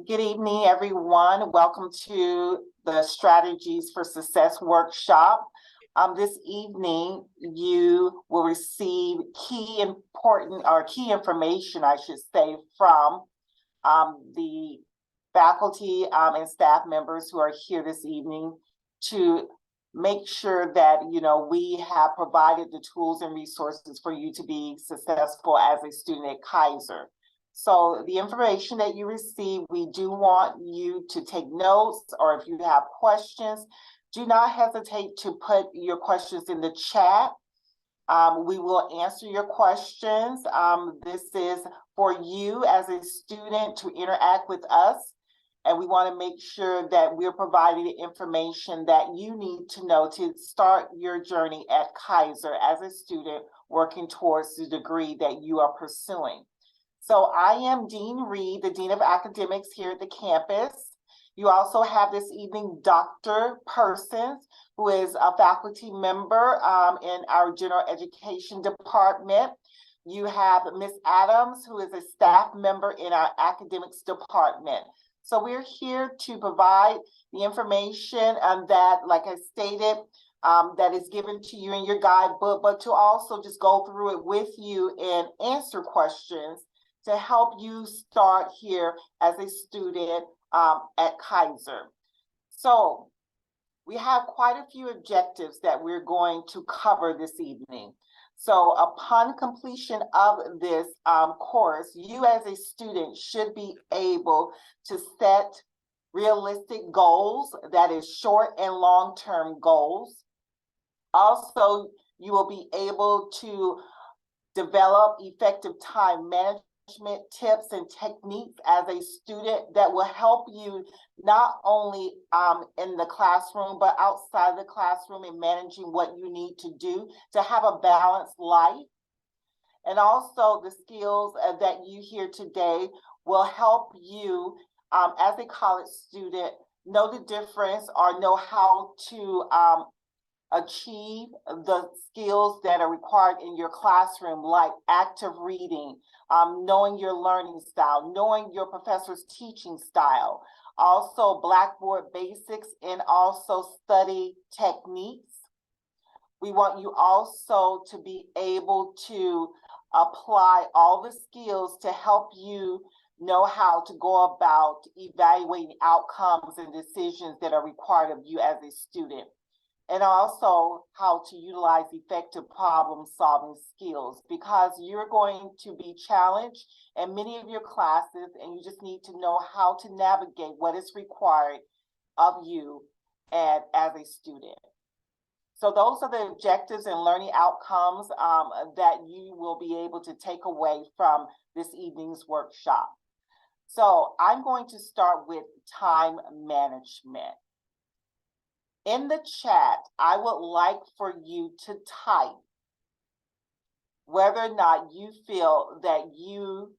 Good evening, everyone. Welcome to the Strategies for Success workshop. This evening, you will receive key information, I should say, from the faculty and staff members who are here this evening to make sure that we have provided the tools and resources for you to be successful as a student at Kaiser. So the information that you receive, we do want you to take notes, or if you have questions, do not hesitate to put your questions in the chat. We will answer your questions. This is for you as a student to interact with us, and we want to make sure that we're providing the information that you need to know to start your journey at Kaiser as a student working towards the degree that you are pursuing. So I am Dean Reed, the Dean of Academics here at the campus. You also have this evening Dr. Persons, who is a faculty member in our general education department. You have Ms. Adams, who is a staff member in our academics department. So we're here to provide the information that, like I stated, that is given to you in your guidebook, but to also just go through it with you and answer questions to help you start here as a student at Kaiser. So we have quite a few objectives that we're going to cover this evening. So upon completion of this course, you as a student should be able to set realistic goals, that is short and long-term goals. Also, you will be able to develop effective time management tips and techniques as a student that will help you not only in the classroom, but outside the classroom in managing what you need to do to have a balanced life. And also the skills that you hear today will help you as a college student know the difference or know how to achieve the skills that are required in your classroom, like active reading, knowing your learning style, knowing your professor's teaching style, also Blackboard basics, and also study techniques. We want you also to be able to apply all the skills to help you know how to go about evaluating outcomes and decisions that are required of you as a student, and also how to utilize effective problem-solving skills, because you're going to be challenged in many of your classes, and you just need to know how to navigate what is required of you as a student. So those are the objectives and learning outcomes that you will be able to take away from this evening's workshop. So I'm going to start with time management. In the chat, I would like for you to type whether or not you feel that you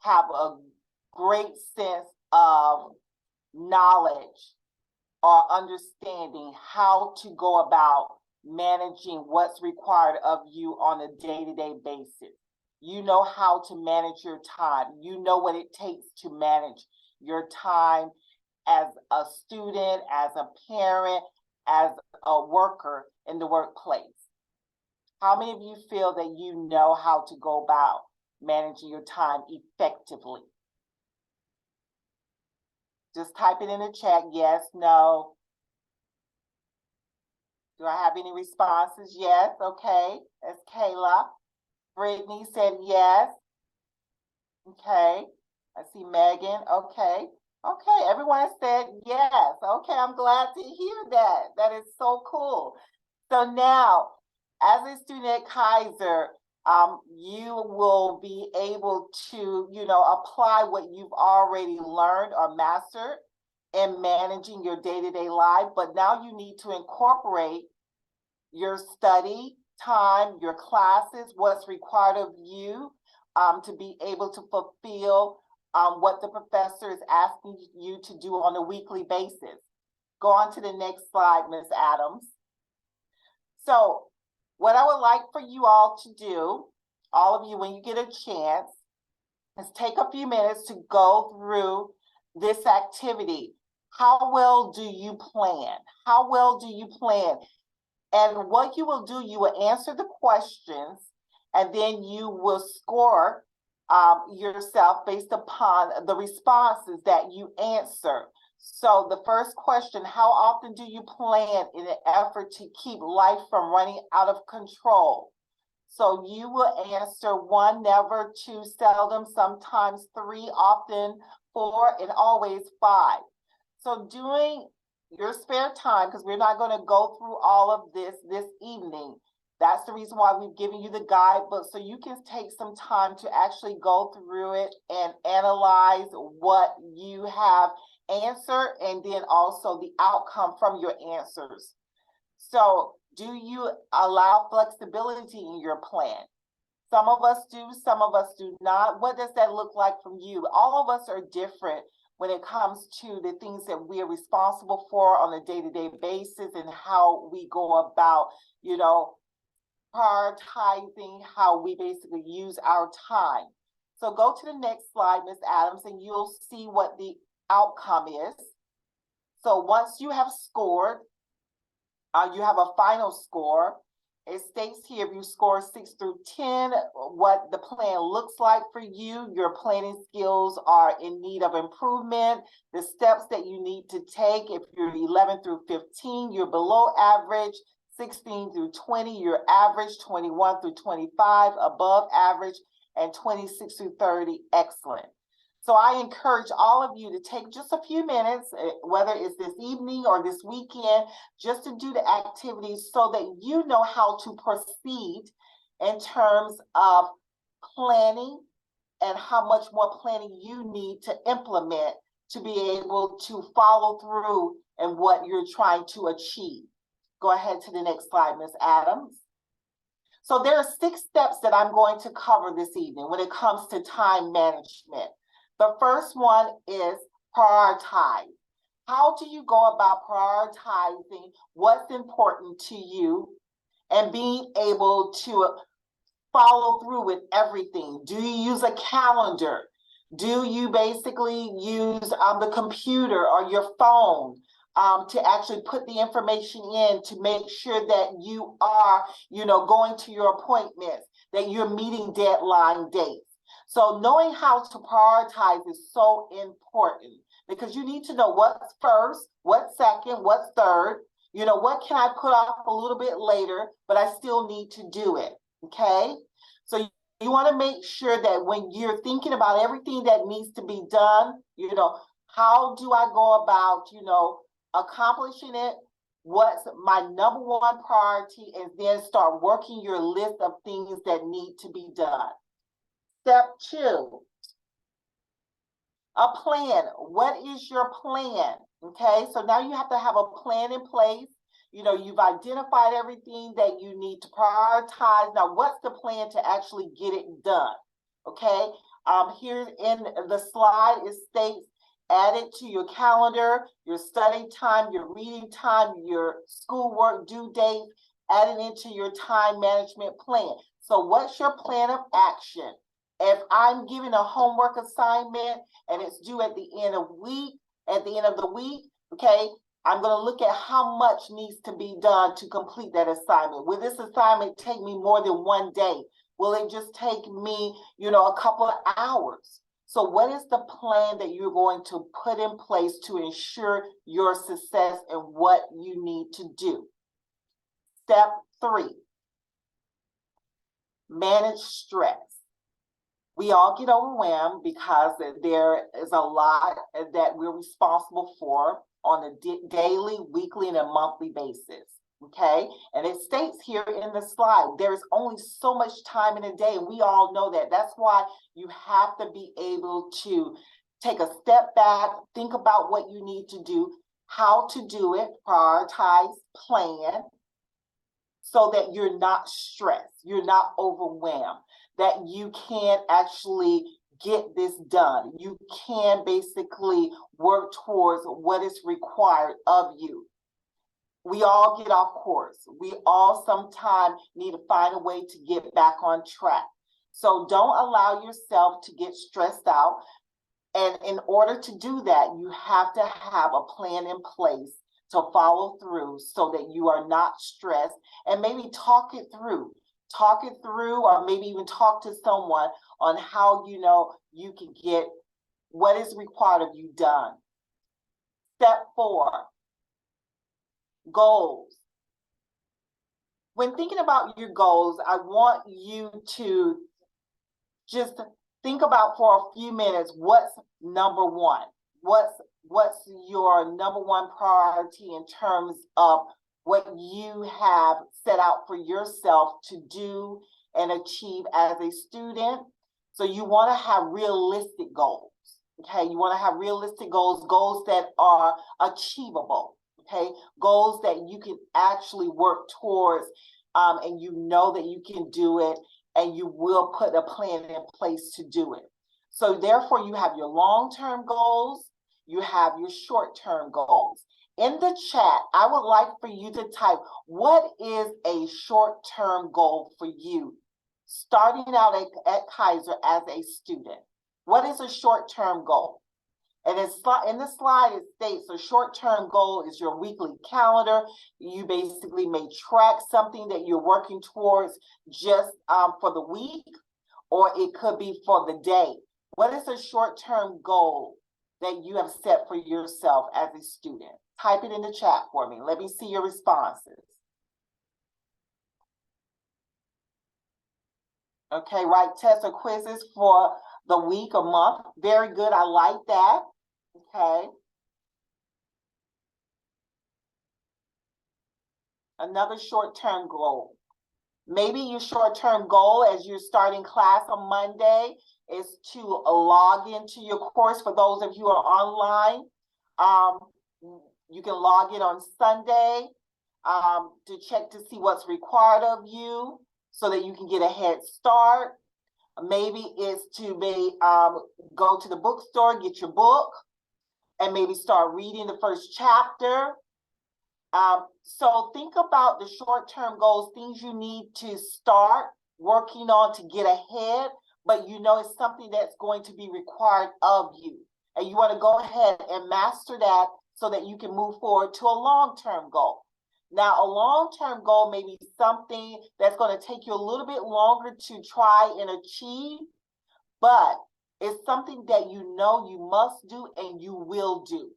have a great sense of knowledge or understanding how to go about managing what's required of you on a day-to-day basis. You know how to manage your time. You know what it takes to manage your time as a student, as a parent, as a worker in the workplace. How many of you feel that you know how to go about managing your time effectively? Just type it in the chat, yes, no. Do I have any responses? Yes, okay, that's Kayla. Brittany said yes. Okay, I see Megan, okay. Okay, everyone has said yes. Okay, I'm glad to hear that. That is so cool. So now, as a student at Kaiser, you will be able to, apply what you've already learned or mastered in managing your day-to-day life. But now you need to incorporate your study time, your classes, what's required of you to be able to fulfill what the professor is asking you to do on a weekly basis. Go on to the next slide, Ms. Adams. So what I would like for you all to do, all of you, when you get a chance, is take a few minutes to go through this activity, how well do you plan? How well do you plan? And what you will do, you will answer the questions, and then you will score yourself based upon the responses that you answer. So the first question, how often do you plan in an effort to keep life from running out of control? So you will answer 1, never, 2, seldom, sometimes 3, often 4, and always 5. So during your spare time, because we're not going to go through all of this evening, that's the reason why we've given you the guidebook, so you can take some time to actually go through it and analyze what you have answered, and then also the outcome from your answers. So do you allow flexibility in your plan? Some of us do, some of us do not. What does that look like from you? All of us are different when it comes to the things that we are responsible for on a day-to-day basis, and how we go about, prioritizing how we basically use our time. So go to the next slide, Ms. Adams, and you'll see what the outcome is. So once you have scored, you have a final score. It states here, if you score 6 through 10, what the plan looks like for you. Your planning skills are in need of improvement. The steps that you need to take, if you're 11 through 15, you're below average. 16 through 20, you're average. 21 through 25, above average. And 26 through 30, excellent. So I encourage all of you to take just a few minutes, whether it's this evening or this weekend, just to do the activities so that you know how to proceed in terms of planning and how much more planning you need to implement to be able to follow through in what you're trying to achieve. Go ahead to the next slide, Ms. Adams. So there are 6 steps that I'm going to cover this evening when it comes to time management. The first one is prioritize. How do you go about prioritizing what's important to you and being able to follow through with everything? Do you use a calendar? Do you basically use the computer or your phone to actually put the information in to make sure that you are, going to your appointments, that you're meeting deadline dates? So knowing how to prioritize is so important, because you need to know what's first, what's second, what's third, what can I put off a little bit later, but I still need to do it, okay? So you want to make sure that when you're thinking about everything that needs to be done, how do I go about, accomplishing it? What's my number 1 priority? And then start working your list of things that need to be done. Step 2, a plan. What is your plan? Okay, so now you have to have a plan in place. You've identified everything that you need to prioritize. Now, what's the plan to actually get it done? Okay, here in the slide, it states, add it to your calendar, your study time, your reading time, your schoolwork due date, add it into your time management plan. So what's your plan of action? If I'm giving a homework assignment and it's due at the end of the week, okay, I'm going to look at how much needs to be done to complete that assignment. Will this assignment take me more than 1 day? Will it just take me, a couple of hours? So what is the plan that you're going to put in place to ensure your success and what you need to do? Step 3, manage stress. We all get overwhelmed because there is a lot that we're responsible for on a daily, weekly, and a monthly basis, okay? And it states here in the slide, there is only so much time in a day, and we all know that. That's why you have to be able to take a step back, think about what you need to do, how to do it, prioritize, plan, so that you're not stressed, you're not overwhelmed, that you can actually get this done. You can basically work towards what is required of you. We all get off course. We all sometimes need to find a way to get back on track. So don't allow yourself to get stressed out. And in order to do that, you have to have a plan in place to follow through so that you are not stressed, and maybe talk it through, or maybe even talk to someone on how you can get what is required of you done. Step 4, goals. When thinking about your goals, I want you to just think about for a few minutes, what's number one? What's your number one priority in terms of what you have set out for yourself to do and achieve as a student? So you want to have realistic goals, okay? You want to have realistic goals, goals that are achievable, okay? Goals that you can actually work towards, and you know that you can do it, and you will put a plan in place to do it. So therefore, you have your long-term goals, you have your short-term goals. In the chat, I would like for you to type, what is a short-term goal for you, starting out at Kaiser as a student? What is a short-term goal? And in the slide, it states a short-term goal is your weekly calendar. You basically may track something that you're working towards just for the week, or it could be for the day. What is a short-term goal that you have set for yourself as a student? Type it in the chat for me. Let me see your responses. Okay, write tests or quizzes for the week or month. Very good, I like that. Okay. Another short-term goal. Maybe your short-term goal as you're starting class on Monday is to log into your course. For those of you who are online, you can log in on Sunday to check to see what's required of you so that you can get a head start. Maybe it's to go to the bookstore, get your book, and maybe start reading the first chapter. So think about the short-term goals, things you need to start working on to get ahead, but you know it's something that's going to be required of you. And you want to go ahead and master that so that you can move forward to a long-term goal. Now, a long-term goal may be something that's going to take you a little bit longer to try and achieve, but it's something that you know you must do and you will do.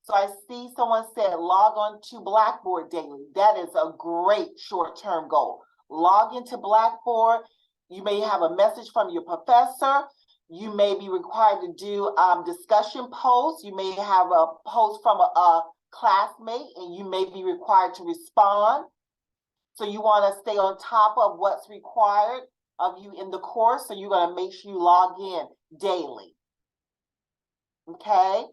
So I see someone said log on to Blackboard daily. That is a great short-term goal. Log into Blackboard. You may have a message from your professor. You may be required to do discussion posts. You may have a post from a classmate and you may be required to respond. So you want to stay on top of what's required of you in the course. So you're going to make sure you log in daily. Okay.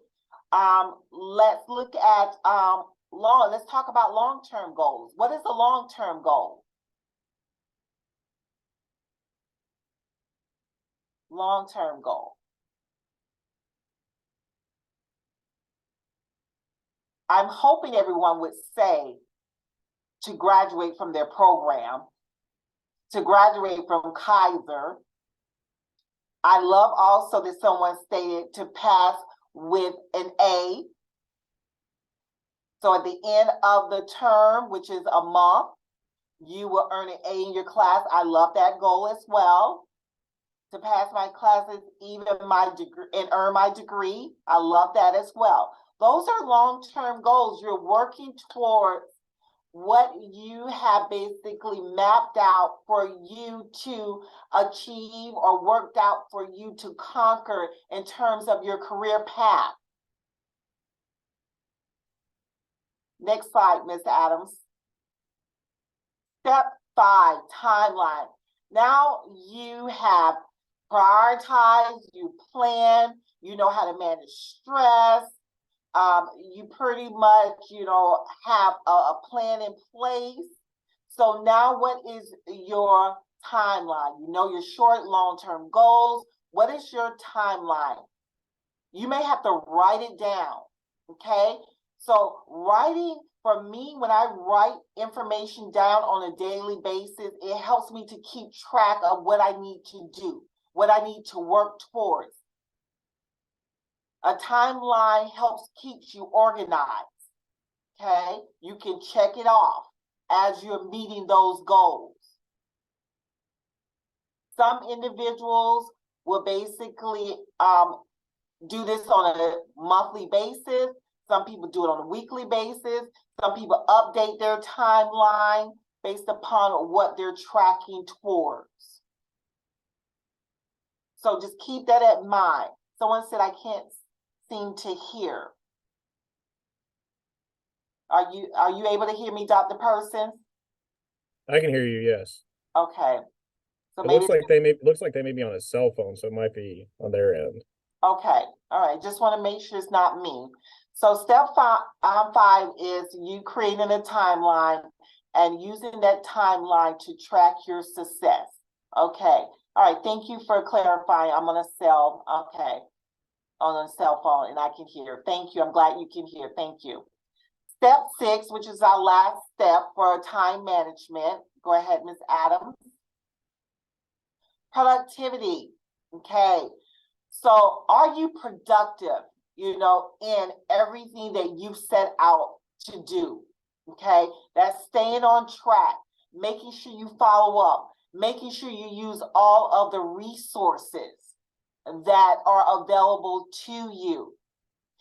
Let's look at let's talk about long-term goals. What is a long-term goal? Long-term goal. I'm hoping everyone would say to graduate from their program, to graduate from Kaiser. I love also that someone stated to pass with an A. So at the end of the term, which is a month, you will earn an A in your class. I love that goal as well. To pass my classes, even my degree, and earn my degree. I love that as well. Those are long-term goals. You're working towards what you have basically mapped out for you to achieve or worked out for you to conquer in terms of your career path. Next slide, Ms. Adams. Step 5, timeline. Now you have prioritized, you plan, you know how to manage stress. You pretty much, have a plan in place. So now what is your timeline? You know your short, long-term goals. What is your timeline? You may have to write it down, okay? So writing, for me, when I write information down on a daily basis, it helps me to keep track of what I need to do, what I need to work towards. A timeline helps keeps you organized. Okay, you can check it off as you're meeting those goals. Some individuals will basically do this on a monthly basis. Some people do it on a weekly basis. Some people update their timeline based upon what they're tracking towards. So just keep that in mind. Someone said, I can't seem to hear. Are you able to hear me, Dr. Persons? I can hear you, yes. Okay. So It maybe looks like they may be on a cell phone, so it might be on their end. okay. All right. Just want to make sure it's not me. So step five is you creating a timeline and using that timeline to track your success. Okay. All right. Thank you for clarifying. I'm on a cell. Okay. On a cell phone, and I can hear. Thank you. I'm glad you can hear. Thank you. Step 6, which is our last step for time management. Go ahead, Ms. Adams. Productivity. Okay. So are you productive, in everything that you set out to do? Okay. That's staying on track, making sure you follow up, making sure you use all of the resources that are available to you.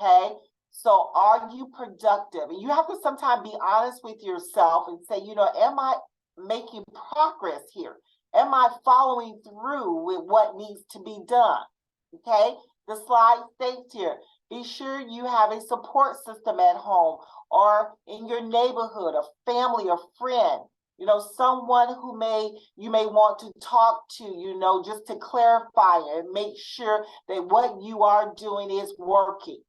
Okay. So are you productive? And you have to sometimes be honest with yourself and say, am I making progress here? Am I following through with what needs to be done? Okay, the slide states here, be sure you have a support system at home or in your neighborhood, a family or friend, someone who you may want to talk to, just to clarify and make sure that what you are doing is working.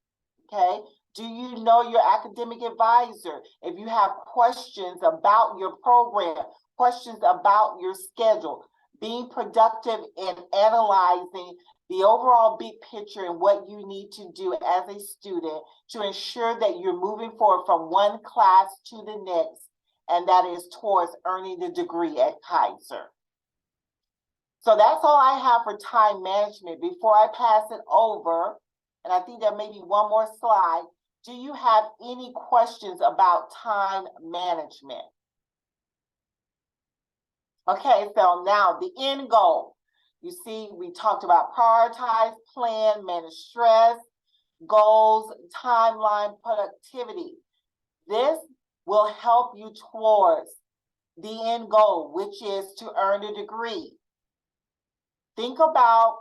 Okay. Do you know your academic advisor? If you have questions about your program, questions about your schedule, being productive in analyzing the overall big picture and what you need to do as a student to ensure that you're moving forward from one class to the next, and that is towards earning the degree at Kaiser. So that's all I have for time management. Before I pass it over, and I think there may be one more slide, do you have any questions about time management? Okay, so now the end goal. You see, we talked about prioritize, plan, manage stress, goals, timeline, productivity. This will help you towards the end goal, which is to earn a degree. Think about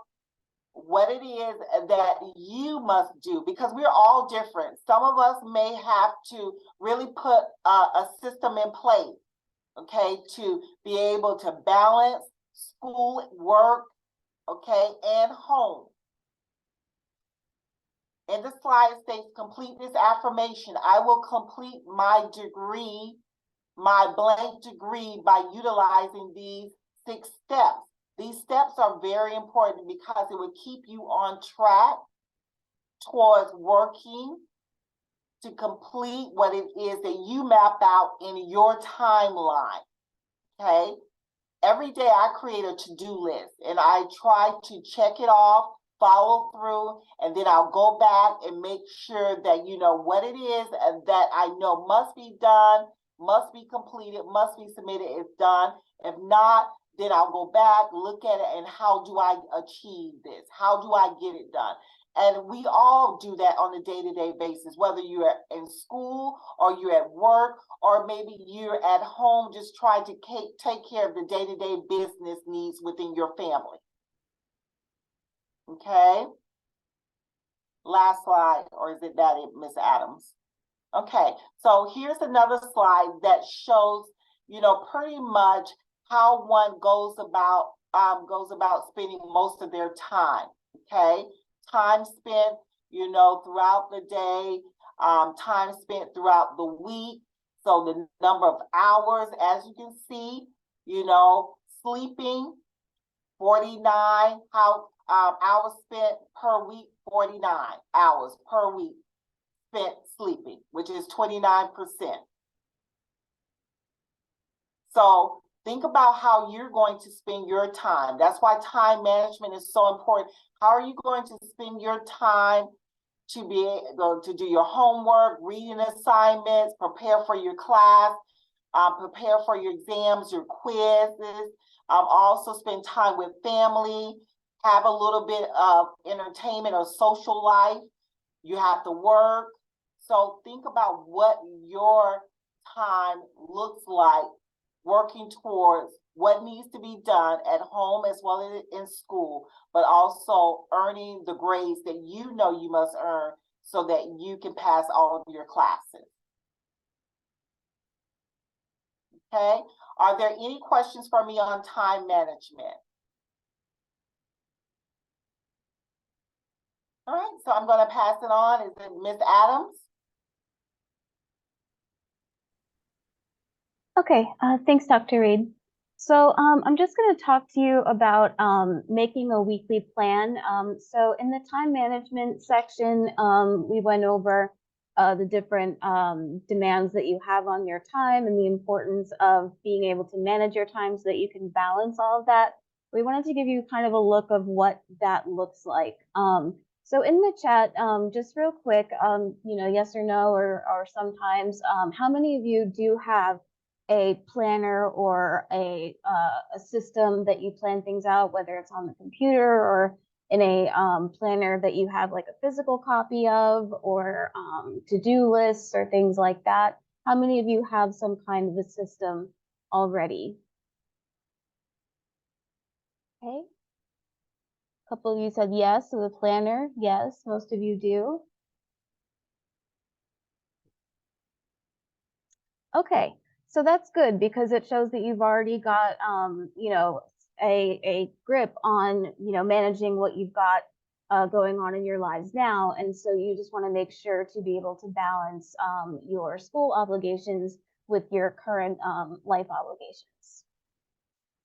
what it is that you must do, because we're all different. Some of us may have to really put a system in place, okay, to be able to balance school, work, okay, and home. And the slide states, complete this affirmation. I will complete my degree, my blank degree, by utilizing these 6 steps. These steps are very important because it will keep you on track towards working to complete what it is that you map out in your timeline. Okay. Every day I create a to-do list and I try to check it off, follow through, and then I'll go back and make sure that what it is that I know must be done, must be completed, must be submitted, is done. If not, then I'll go back, look at it, and how do I achieve this? How do I get it done? And we all do that on a day-to-day basis, whether you're in school or you're at work, or maybe you're at home just trying to take care of the day-to-day business needs within your family. Okay. Last slide, or is it that, Ms. Adams? Okay, so here's another slide that shows, pretty much how one goes about spending most of their time. Okay, time spent, throughout the day, time spent throughout the week. So the number of hours, as you can see, sleeping, 49 hours spent per week, 49 hours per week spent sleeping, which is 29%. So think about how you're going to spend your time. That's why time management is so important. How are you going to spend your time to be able to do your homework, reading assignments, prepare for your class, prepare for your exams, your quizzes, also spend time with family, have a little bit of entertainment or social life. You have to work. So think about what your time looks like, working towards what needs to be done at home as well as in school, but also earning the grades that you know you must earn so that you can pass all of your classes. Okay, are there any questions for me on time management? All right, so I'm going to pass it on. Is it Ms. Adams? Okay, thanks, Dr. Reed. So I'm just going to talk to you about making a weekly plan. So in the time management section, we went over the different demands that you have on your time and the importance of being able to manage your time so that you can balance all of that. We wanted to give you kind of a look of what that looks like. So in the chat, just real quick, yes or no, or sometimes, how many of you do have a planner or a system that you plan things out, whether it's on the computer or in a planner that you have like a physical copy of, or to-do lists or things like that? How many of you have some kind of a system already? Okay. A couple of you said yes, so the planner, yes, most of you do. Okay, so that's good because it shows that you've already got, a grip on, managing what you've got going on in your lives now. And so you just want to make sure to be able to balance your school obligations with your current life obligations.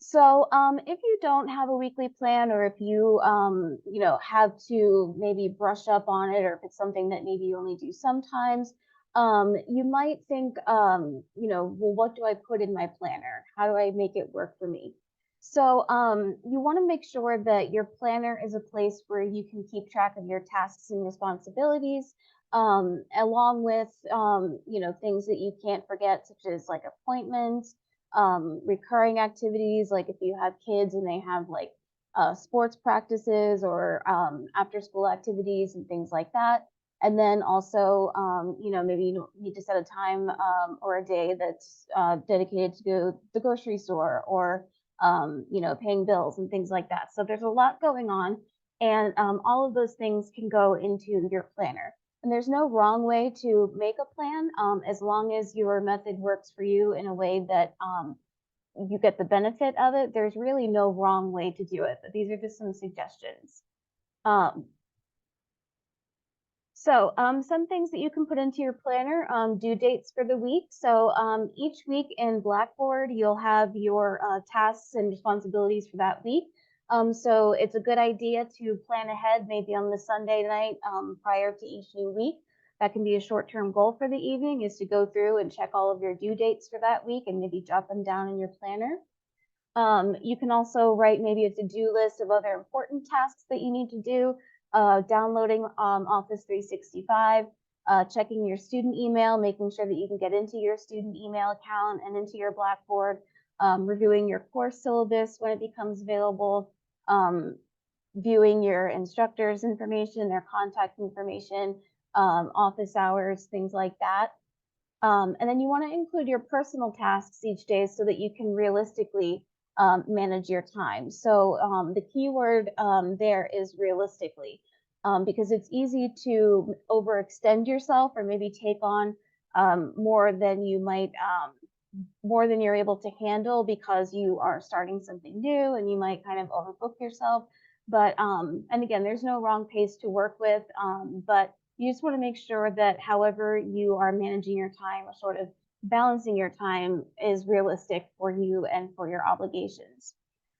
So if you don't have a weekly plan, or if you, have to maybe brush up on it, or if it's something that maybe you only do sometimes, you might think, well, what do I put in my planner? How do I make it work for me? So you want to make sure that your planner is a place where you can keep track of your tasks and responsibilities, along with, things that you can't forget, such as like appointments, recurring activities, like if you have kids and they have like sports practices or after school activities and things like that. And then also, maybe you need to set a time or a day that's dedicated to go to the grocery store, or, paying bills and things like that. So there's a lot going on, and all of those things can go into your planner. And there's no wrong way to make a plan, as long as your method works for you in a way that you get the benefit of it. There's really no wrong way to do it, but these are just some suggestions. So some things that you can put into your planner, due dates for the week. So each week in Blackboard, you'll have your tasks and responsibilities for that week. So it's a good idea to plan ahead, maybe on the Sunday night prior to each new week. That can be a short-term goal for the evening, is to go through and check all of your due dates for that week and maybe jot them down in your planner. You can also write maybe a to-do list of other important tasks that you need to do. Downloading Office 365, checking your student email, making sure that you can get into your student email account and into your Blackboard, reviewing your course syllabus when it becomes available, viewing your instructors' information, their contact information, office hours, things like that. And then you want to include your personal tasks each day so that you can realistically manage your time. So the key word there is realistically, because it's easy to overextend yourself or maybe take on more than you might, more than you're able to handle, because you are starting something new and you might kind of overbook yourself. But, and again, there's no wrong pace to work with, but you just want to make sure that however you are managing your time, or sort of balancing your time, is realistic for you and for your obligations.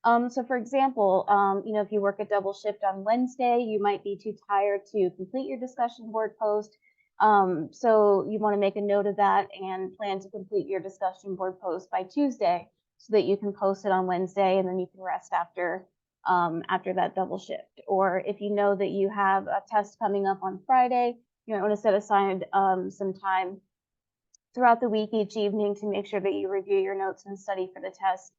So for example, if you work a double shift on Wednesday, you might be too tired to complete your discussion board post. So you want to make a note of that and plan to complete your discussion board post by Tuesday so that you can post it on Wednesday, and then you can rest after after that double shift. Or if you know that you have a test coming up on Friday, you might want to set aside some time throughout the week each evening to make sure that you review your notes and study for the test,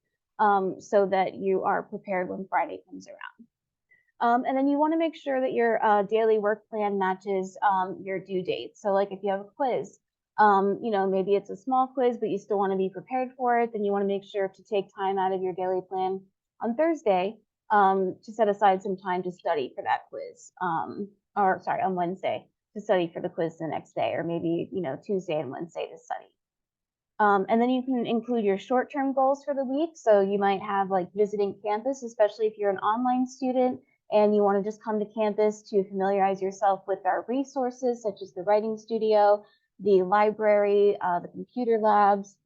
so that you are prepared when Friday comes around. And then you want to make sure that your daily work plan matches your due date. So like if you have a quiz, maybe it's a small quiz, but you still want to be prepared for it, then you want to make sure to take time out of your daily plan on Thursday to set aside some time to study for that quiz. On Wednesday to study for the quiz the next day, or maybe, Tuesday and Wednesday to study. And then you can include your short-term goals for the week. So you might have like visiting campus, especially if you're an online student and you want to just come to campus to familiarize yourself with our resources, such as the writing studio, the library, the computer labs,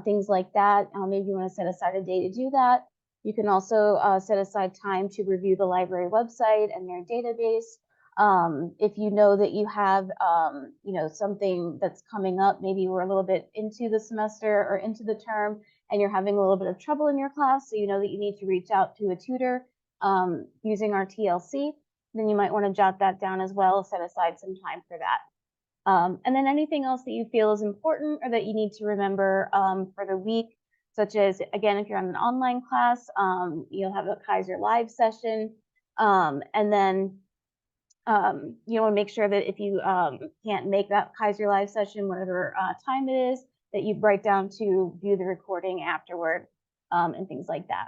things like that. Maybe you want to set aside a day to do that. You can also set aside time to review the library website and their database. If you know that you have, something that's coming up, maybe we're a little bit into the semester or into the term and you're having a little bit of trouble in your class, so you know that you need to reach out to a tutor using our TLC, then you might want to jot that down as well, set aside some time for that. And then anything else that you feel is important or that you need to remember for the week, such as, again, if you're on an online class, you'll have a Kaiser Live session. And then you want to make sure that if you can't make that Kaiser Live session, whatever time it is, that you write down to view the recording afterward and things like that.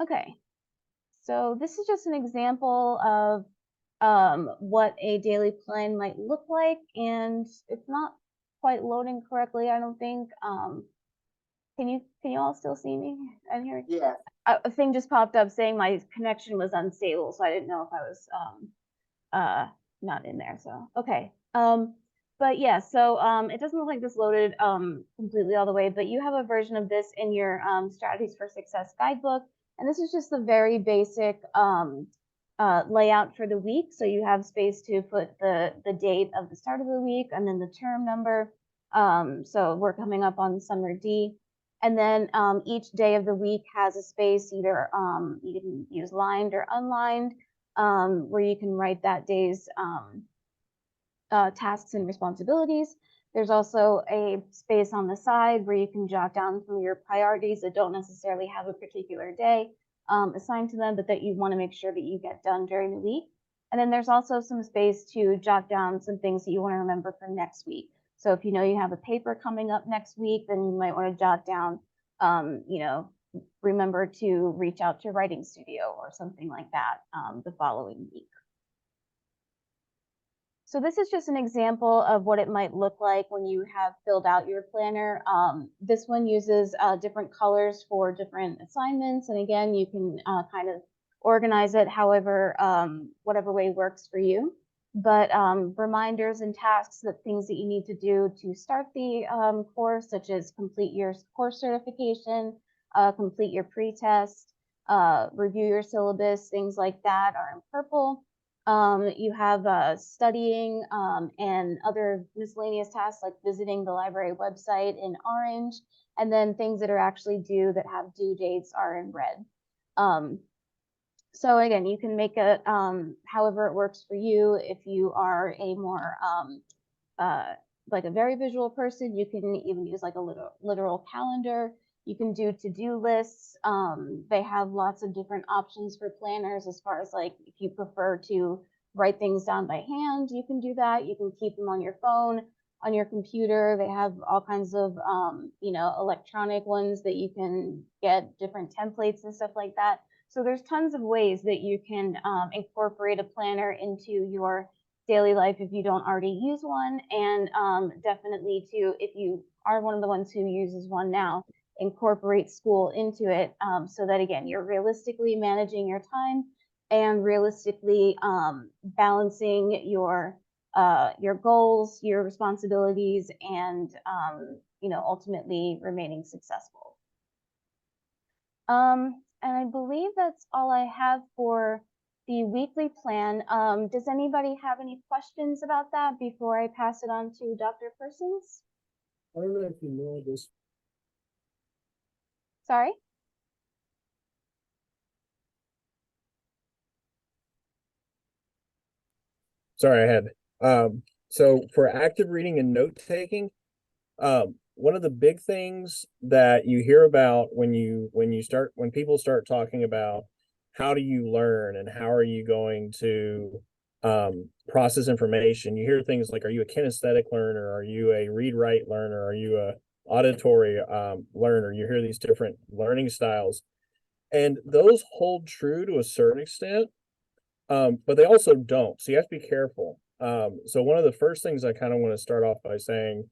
Okay, so this is just an example of what a daily plan might look like, and it's not quite loading correctly, I don't think. Can you all still see me? I'm here. Yes. A thing just popped up saying my connection was unstable, so I didn't know if I was not in there. So okay. But yeah, so it doesn't look like this loaded completely all the way, but you have a version of this in your Strategies for Success guidebook, and this is just the very basic layout for the week. So you have space to put the date of the start of the week and then the term number. So we're coming up on summer D. And then each day of the week has a space, either you can use lined or unlined, where you can write that day's tasks and responsibilities. There's also a space on the side where you can jot down some of your priorities that don't necessarily have a particular day assigned to them, but that you want to make sure that you get done during the week. And then there's also some space to jot down some things that you want to remember for next week. So if you know you have a paper coming up next week, then you might want to jot down, remember to reach out to Writing Studio or something like that the following week. So this is just an example of what it might look like when you have filled out your planner. This one uses different colors for different assignments. And again, you can kind of organize it however, whatever way works for you. But reminders and tasks, that things that you need to do to start the course, such as complete your course certification, complete your pre-test, review your syllabus, things like that are in purple. You have studying and other miscellaneous tasks like visiting the library website in orange, and then things that are actually due that have due dates are in red. So again, you can make it however it works for you. If you are a more like a very visual person, you can even use like a literal calendar. You can do to-do lists. They have lots of different options for planners as far as like if you prefer to write things down by hand, you can do that. You can keep them on your phone, on your computer. They have all kinds of electronic ones that you can get different templates and stuff like that. So there's tons of ways that you can incorporate a planner into your daily life if you don't already use one, and definitely too, if you are one of the ones who uses one now, incorporate school into it so that again, you're realistically managing your time and realistically balancing your goals, your responsibilities, and ultimately remaining successful. And I believe that's all I have for the weekly plan. Does anybody have any questions about that before I pass it on to Dr. Persons? I don't know if you know this. Sorry? Sorry, I had, so for active reading and note taking, one of the big things that you hear about when people start talking about how do you learn and how are you going to process information, you hear things like, are you a kinesthetic learner? Are you a read write learner? Are you a auditory learner? You hear these different learning styles, and those hold true to a certain extent, but they also don't. So you have to be careful. So one of the first things I kind of want to start off by saying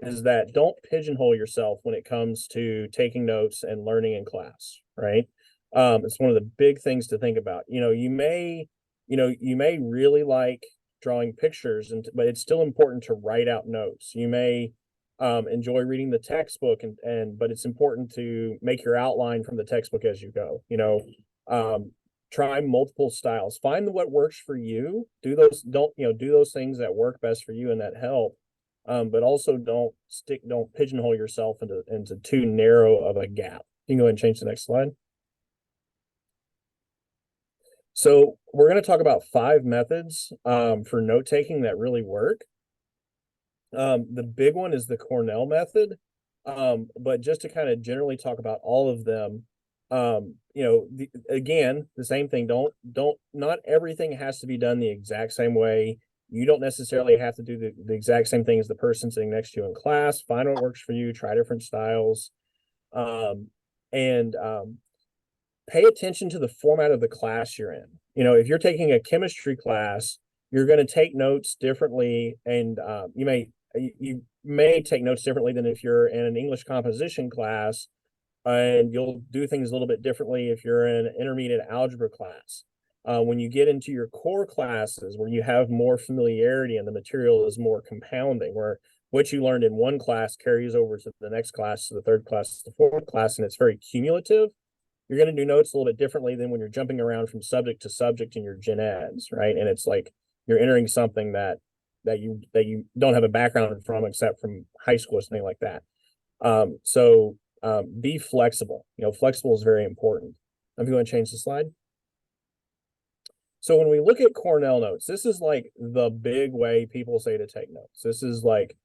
is that don't pigeonhole yourself when it comes to taking notes and learning in class, right? It's one of the big things to think about. You may really like drawing pictures, but it's still important to write out notes. You may enjoy reading the textbook, but it's important to make your outline from the textbook as you go. Try multiple styles, find what works for you, do those things that work best for you and that help, but also don't pigeonhole yourself into too narrow of a gap. You can go ahead and change the next slide. So we're going to talk about 5 methods for note taking that really work. The big one is the Cornell method, but just to kind of generally talk about all of them, again, the same thing. Not everything has to be done the exact same way. You don't necessarily have to do the exact same thing as the person sitting next to you in class. Find what works for you, try different styles, and pay attention to the format of the class you're in. If you're taking a chemistry class, you're going to take notes differently, and you may take notes differently than if you're in an English composition class, and you'll do things a little bit differently if you're in an intermediate algebra class. When you get into your core classes where you have more familiarity and the material is more compounding, where what you learned in one class carries over to the next class, to the third class, to the fourth class, and it's very cumulative, you're going to do notes a little bit differently than when you're jumping around from subject to subject in your gen eds, right? And it's like you're entering something that you don't have a background from except from high school or something like that. So be flexible. Flexible is very important. I'm going to change the slide. So when we look at Cornell notes, this is like the big way people say to take notes. This is like,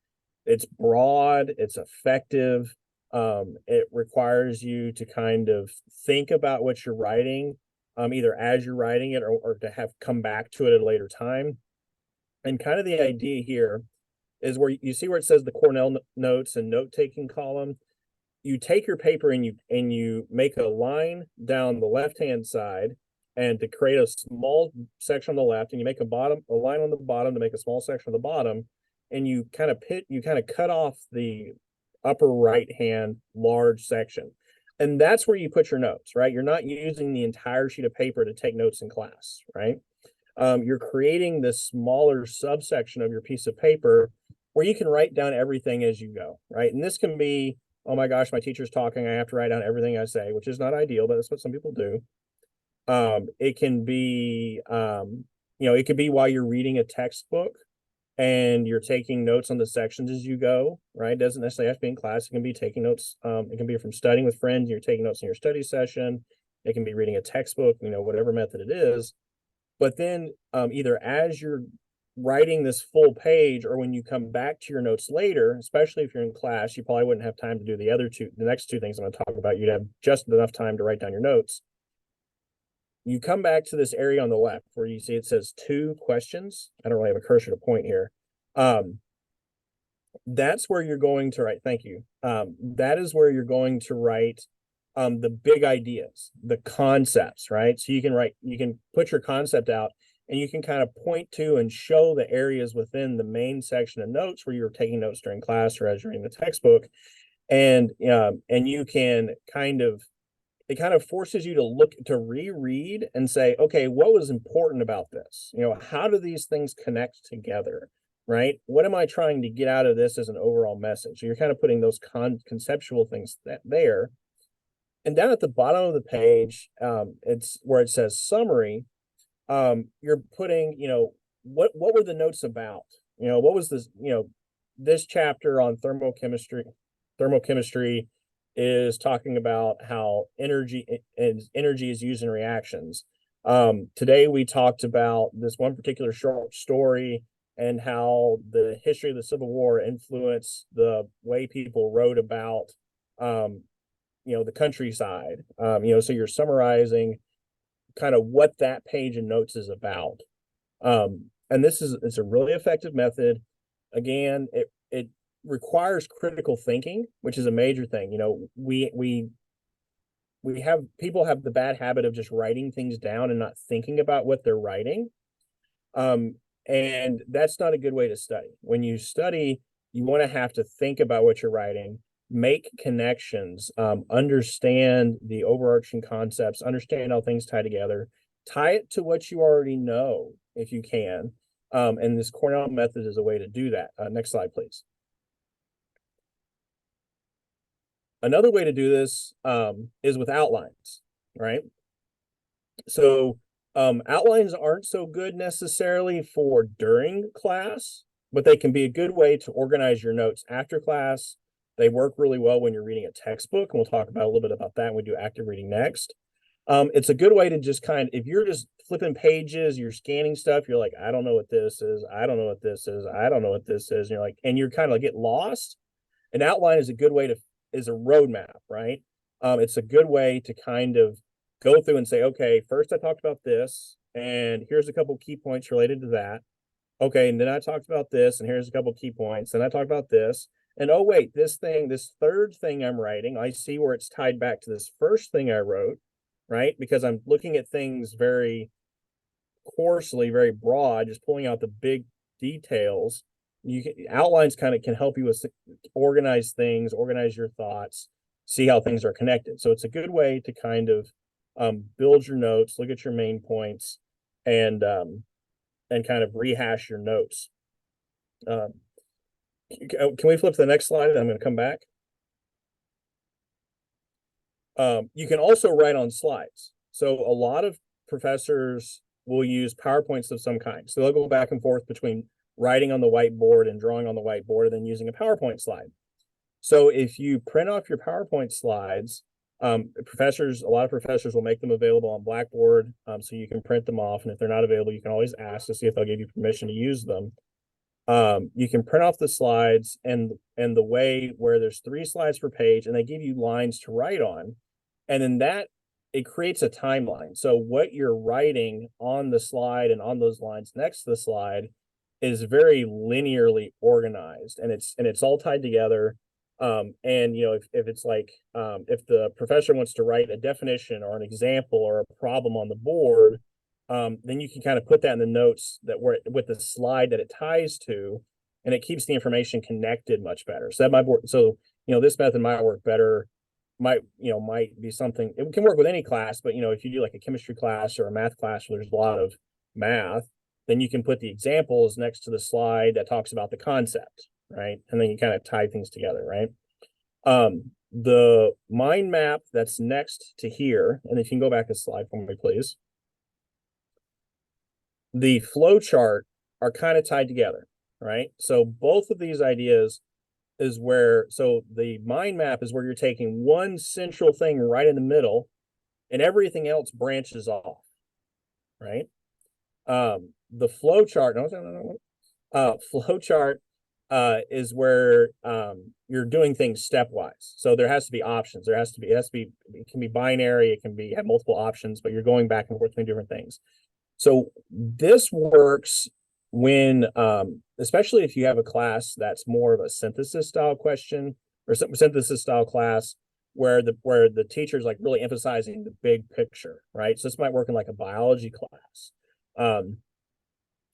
it's broad, it's effective. It requires you to kind of think about what you're writing, either as you're writing it or to have come back to it at a later time. And kind of the idea here is where you see where it says the Cornell notes and note-taking column. You take your paper and you make a line down the left-hand side, and to create a small section on the left, and you make a line on the bottom to make a small section on the bottom, and you kind of cut off the upper right-hand large section. And that's where you put your notes, right? You're not using the entire sheet of paper to take notes in class, right? You're creating this smaller subsection of your piece of paper where you can write down everything as you go, right? And this can be, oh my gosh, my teacher's talking, I have to write down everything I say, which is not ideal, but that's what some people do. It can be, it could be while you're reading a textbook and you're taking notes on the sections as you go, right? It doesn't necessarily have to be in class. It can be taking notes. It can be from studying with friends. You're taking notes in your study session. It can be reading a textbook, whatever method it is. But then either as you're writing this full page or when you come back to your notes later, especially if you're in class, you probably wouldn't have time to do the next two things I'm going to talk about. You'd have just enough time to write down your notes. You come back to this area on the left where you see it says 2 questions. I don't really have a cursor to point here. That's where you're going to write. Thank you. That is where you're going to write the big ideas, the concepts, right? So you can put your concept out and you can kind of point to and show the areas within the main section of notes where you're taking notes during class or as you're reading the textbook. And you can it kind of forces you to reread and say, okay, what was important about this? How do these things connect together, right? What am I trying to get out of this as an overall message? So you're kind of putting those conceptual things there. And down at the bottom of the page, it's where it says summary. You're putting, what were the notes about? What was this, this chapter on thermochemistry is talking about how energy is used in reactions. Today we talked about this one particular short story and how the history of the Civil War influenced the way people wrote about, the countryside. So you're summarizing kind of what that page in notes is about. And it's a really effective method. Again, it requires critical thinking, which is a major thing. People have the bad habit of just writing things down and not thinking about what they're writing. And that's not a good way to study. When you study, you want to have to think about what you're writing, make connections, understand the overarching concepts, understand how things tie together, tie it to what you already know if you can. And this Cornell method is a way to do that. Next slide, please. Another way to do this is with outlines, right? So outlines aren't so good necessarily for during class, but they can be a good way to organize your notes after class. They work really well when you're reading a textbook, and we'll talk about a little bit about that when we do active reading next. It's a good way to just if you're just flipping pages, you're scanning stuff, you're like, I don't know what this is, I don't know what this is, I don't know what this is, and you're kind of get lost. An outline is a good way is a roadmap, right? It's a good way to kind of go through and say, okay, first I talked about this, and here's a couple key points related to that. Okay, and then I talked about this, and here's a couple key points, and I talked about this, and oh wait, this third thing I'm writing, I see where it's tied back to this first thing I wrote, right? Because I'm looking at things very coarsely, very broad, just pulling out the big details. Outlines kind of can help you with organize things, organize your thoughts, see how things are connected. So it's a good way to kind of build your notes, look at your main points, and kind of rehash your notes. Can we flip to the next slide? I'm going to come back. You can also write on slides. So a lot of professors will use PowerPoints of some kind. So they'll go back and forth between writing on the whiteboard and drawing on the whiteboard and then using a PowerPoint slide. So if you print off your PowerPoint slides, a lot of professors will make them available on Blackboard, so you can print them off. And if they're not available, you can always ask to see if they'll give you permission to use them. You can print off the slides and the way where there's 3 slides per page, and they give you lines to write on. And then it creates a timeline. So what you're writing on the slide and on those lines next to the slide is very linearly organized, and it's all tied together. And if it's if the professor wants to write a definition or an example or a problem on the board, then you can kind of put that in the notes with the slide that it ties to, and it keeps the information connected much better. So that might work. So this method might work better. Might be something. It can work with any class, but if you do like a chemistry class or a math class where there's a lot of math, then you can put the examples next to the slide that talks about the concept, right? And then you kind of tie things together, right? The mind map that's next to here, and if you can go back a slide for me, please. The flow chart are kind of tied together, right? So both of these ideas is so the mind map is where you're taking one central thing right in the middle, and everything else branches off, right? The flow chart, flow chart is where you're doing things stepwise. So there has to be options. It can be binary. It can have multiple options, but you're going back and forth between different things. So this works when, especially if you have a class that's more of a synthesis style question or synthesis style class where the teacher's like really emphasizing the big picture, right? So this might work in like a biology class.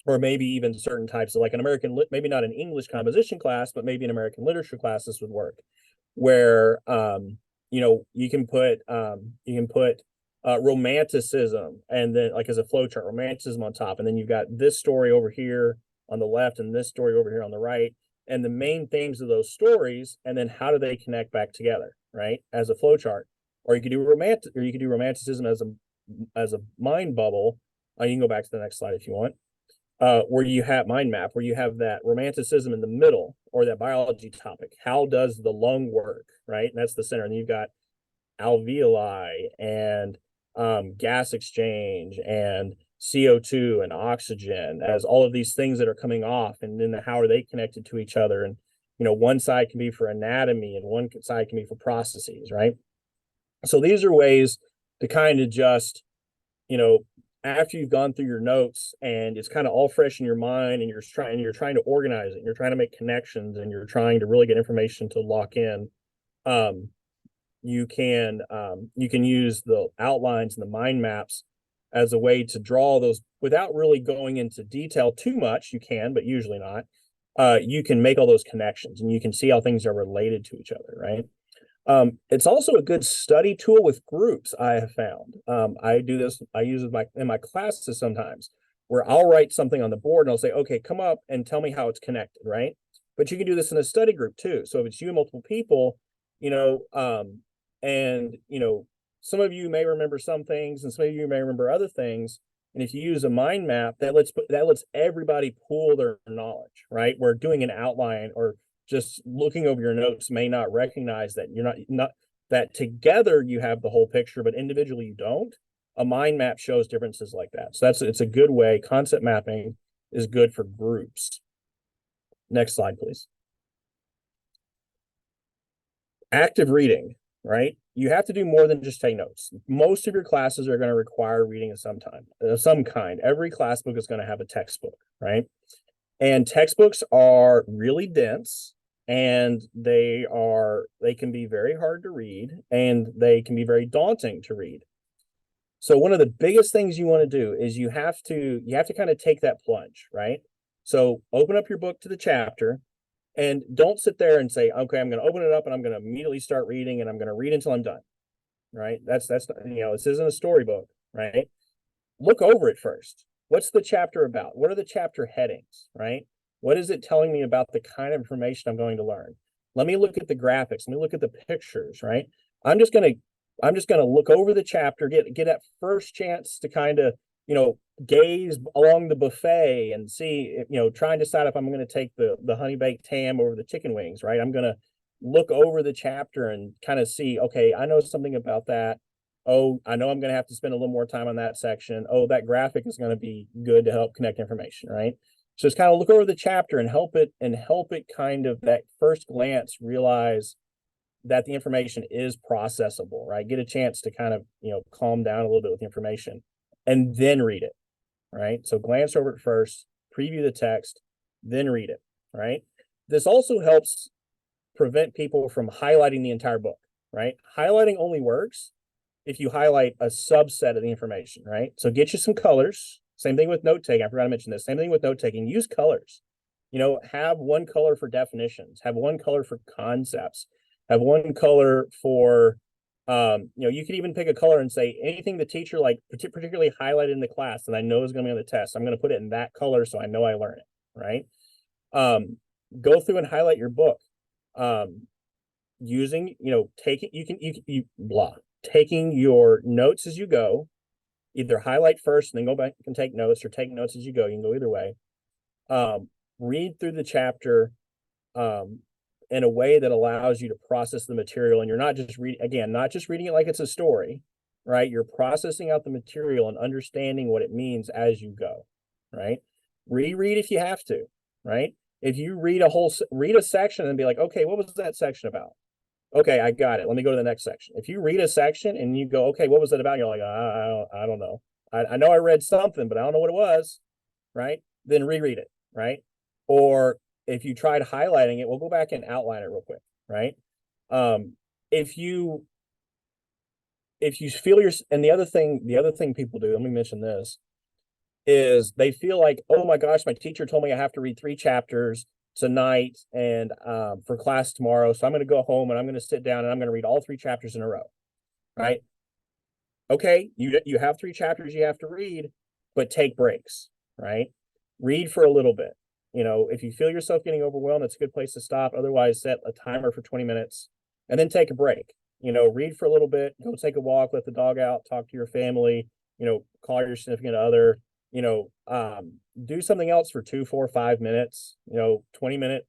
Or maybe even certain types of like maybe not an English composition class, but maybe an American literature class, this would work, where you can put romanticism and then like as a flow chart, romanticism on top, and then you've got this story over here on the left and this story over here on the right, and the main themes of those stories, and then how do they connect back together, right? As a flow chart. Or you could do romanticism as a mind bubble. You can go back to the next slide if you want. Where you have mind map, where you have that romanticism in the middle, or that biology topic. How does the lung work? right? And that's the center. And you've got alveoli and gas exchange and CO2 and oxygen as all of these things that are coming off, and then how are they connected to each other? And one side can be for anatomy and one side can be for processes, right? So these are ways to kind of just, after you've gone through your notes and it's kind of all fresh in your mind, and you're trying to organize it, and you're trying to make connections, and you're trying to really get information to lock in, you can use the outlines and the mind maps as a way to draw those without really going into detail too much. You can, but usually not. You can make all those connections, and you can see how things are related to each other, right? It's also a good study tool with groups, I have found. I use it in my classes sometimes, where I'll write something on the board and I'll say, okay, come up and tell me how it's connected, right? But you can do this in a study group too. So if it's you and multiple people, some of you may remember some things and some of you may remember other things. And if you use a mind map, that lets everybody pool their knowledge, right? Where doing an outline or just looking over your notes may not recognize that you're not that together you have the whole picture, but individually you don't. A mind map shows differences like that. So it's a good way. Concept mapping is good for groups. Next slide, please. Active reading, right? You have to do more than just take notes. Most of your classes are going to require reading of some kind. Every class book is going to have a textbook, right? And textbooks are really dense, and they can be very hard to read, and they can be very daunting to read. So one of the biggest things you want to do is you have to kind of take that plunge, right? So open up your book to the chapter, and don't sit there and say, okay, I'm going to open it up and I'm going to immediately start reading, and I'm going to read until I'm done, right? That's this isn't a storybook, right? Look over it first. What's the chapter about? What are the chapter headings, right? What is it telling me about the kind of information I'm going to learn? Let me look at the graphics. Let me look at the pictures, right? I'm just going to look over the chapter, get that first chance to kind of, gaze along the buffet and see, try and decide if I'm going to take the honey baked ham over the chicken wings, right? I'm going to look over the chapter and kind of see, okay, I know something about that. Oh, I know I'm going to have to spend a little more time on that section. Oh, that graphic is going to be good to help connect information, right? So just kind of look over the chapter and help it kind of, that first glance, realize that the information is processable, right? Get a chance to kind of, calm down a little bit with the information and then read it, right? So glance over it first, preview the text, then read it, right? This also helps prevent people from highlighting the entire book, right? Highlighting only works if you highlight a subset of the information, right? So get you some colors. Same thing with note taking. I forgot to mention this. Same thing with note taking. Use colors. Have one color for definitions. Have one color for concepts. Have one color for, you could even pick a color and say anything the teacher particularly highlighted in the class and I know is going to be on the test. I'm going to put it in that color so I know I learn it, right? Go through and highlight your book. Using, taking your notes as you go, either highlight first and then go back and take notes, or take notes as you go. You can go either way. Read through the chapter in a way that allows you to process the material, and you're not just reading it like it's a story, right? You're processing out the material and understanding what it means as you go, right? Reread if you have to, right? If you read a section and be like, okay, what was that section about? Okay, I got it. Let me go to the next section. If you read a section and you go, okay, what was it about? You're like, I don't know. I know I read something, but I don't know what it was, right? Then reread it, right? Or if you tried highlighting it, we'll go back and outline it real quick, right? If you feel and the other thing people do, let me mention this, is they feel like, oh my gosh, my teacher told me I have to read 3 chapters tonight and for class tomorrow. So I'm going to go home and I'm going to sit down and I'm going to read all 3 chapters in a row, right? Okay, you have 3 chapters you have to read, but take breaks, right? Read for a little bit. If you feel yourself getting overwhelmed, it's a good place to stop. Otherwise, set a timer for 20 minutes and then take a break. Read for a little bit, go take a walk, let the dog out, talk to your family, call your significant other, do something else for 2, 4, 5 minutes, 20-minute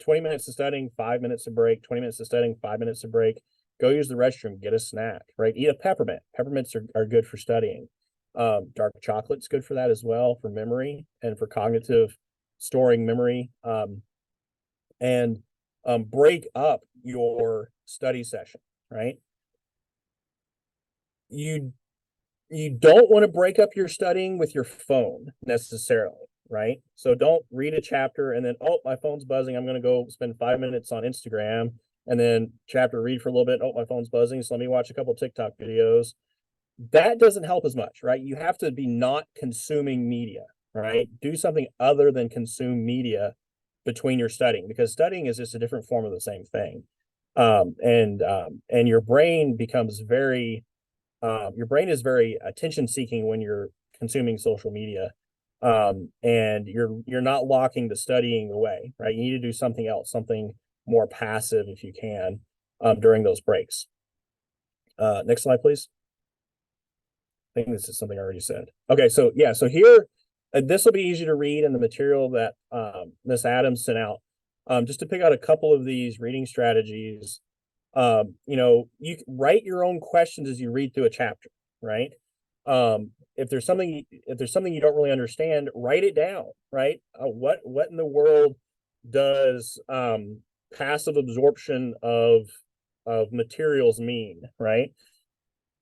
20 minutes of studying, 5 minutes of break, 20 minutes of studying, 5 minutes of break. Go use the restroom, get a snack, right? Eat a peppermint. Peppermints are good for studying. Dark chocolate's good for that as well, for memory and for cognitive storing memory. And break up your study session, right? You don't want to break up your studying with your phone necessarily, right? So don't read a chapter and then, oh, my phone's buzzing, I'm going to go spend 5 minutes on Instagram, and then read for a little bit, oh, my phone's buzzing, so let me watch a couple TikTok videos. That doesn't help as much, right? You have to be not consuming media, right? Do something other than consume media between your studying, because studying is just a different form of the same thing. And your brain becomes very is very attention seeking when you're consuming social media. And you're not locking the studying away, right? You need to do something else, something more passive if you can, during those breaks. Next slide, please. I think this is something I already said. Okay, so yeah, so here, this will be easy to read in the material that Miss Adams sent out. Just to pick out a couple of these reading strategies. You know, you write your own questions as you read through a chapter, right? If there's something you don't really understand, write it down, right? What in the world does passive absorption of materials mean, right?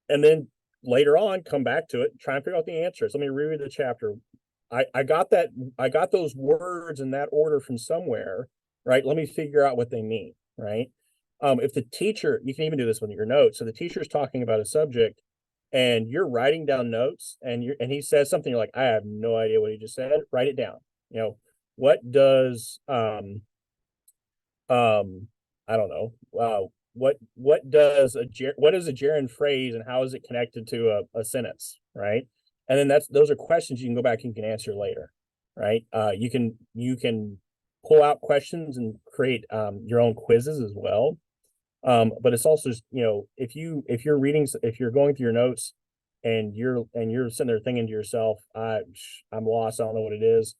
And then later on, come back to it, try and figure out the answers. Let me reread the chapter. I got those words in that order from somewhere, right? Let me figure out what they mean, right? If the teacher, you can even do this with your notes. So the teacher's talking about a subject and you're writing down notes, and he says something, you're like, I have no idea what he just said. Write it down. You know, what does I don't know, what is a gerund phrase, and how is it connected to a sentence, right? And then those are questions you can go back and you can answer later, right? You can pull out questions and create your own quizzes as well. But it's also, you know, if you're going through your notes and you're sitting there thinking to yourself, I'm lost, I don't know what it is.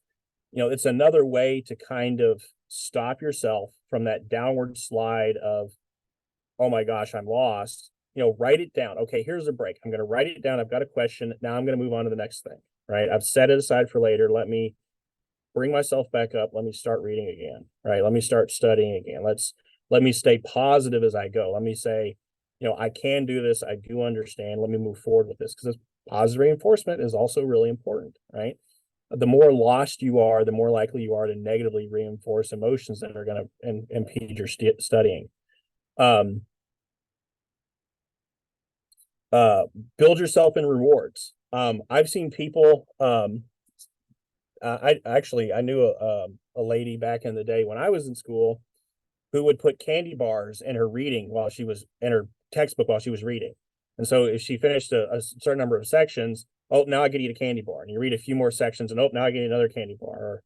You know, it's another way to kind of stop yourself from that downward slide of, oh my gosh, I'm lost. You know, write it down. Okay, here's a break. I'm going to write it down. I've got a question. Now I'm going to move on to the next thing, right? I've set it aside for later. Let me bring myself back up. Let me start reading again, right? Let me start studying again. Let me stay positive as I go. Let me say, you know, I can do this. I do understand. Let me move forward with this, because positive reinforcement is also really important, right? The more lost you are, the more likely you are to negatively reinforce emotions that are going to impede your studying. Build yourself in rewards. I've seen people, I knew a lady back in the day when I was in school who would put candy bars in her reading while she was in her textbook while she was reading. And so if she finished a certain number of sections, oh, now I get to eat a candy bar. And you read a few more sections and, oh, now I get another candy bar. Or,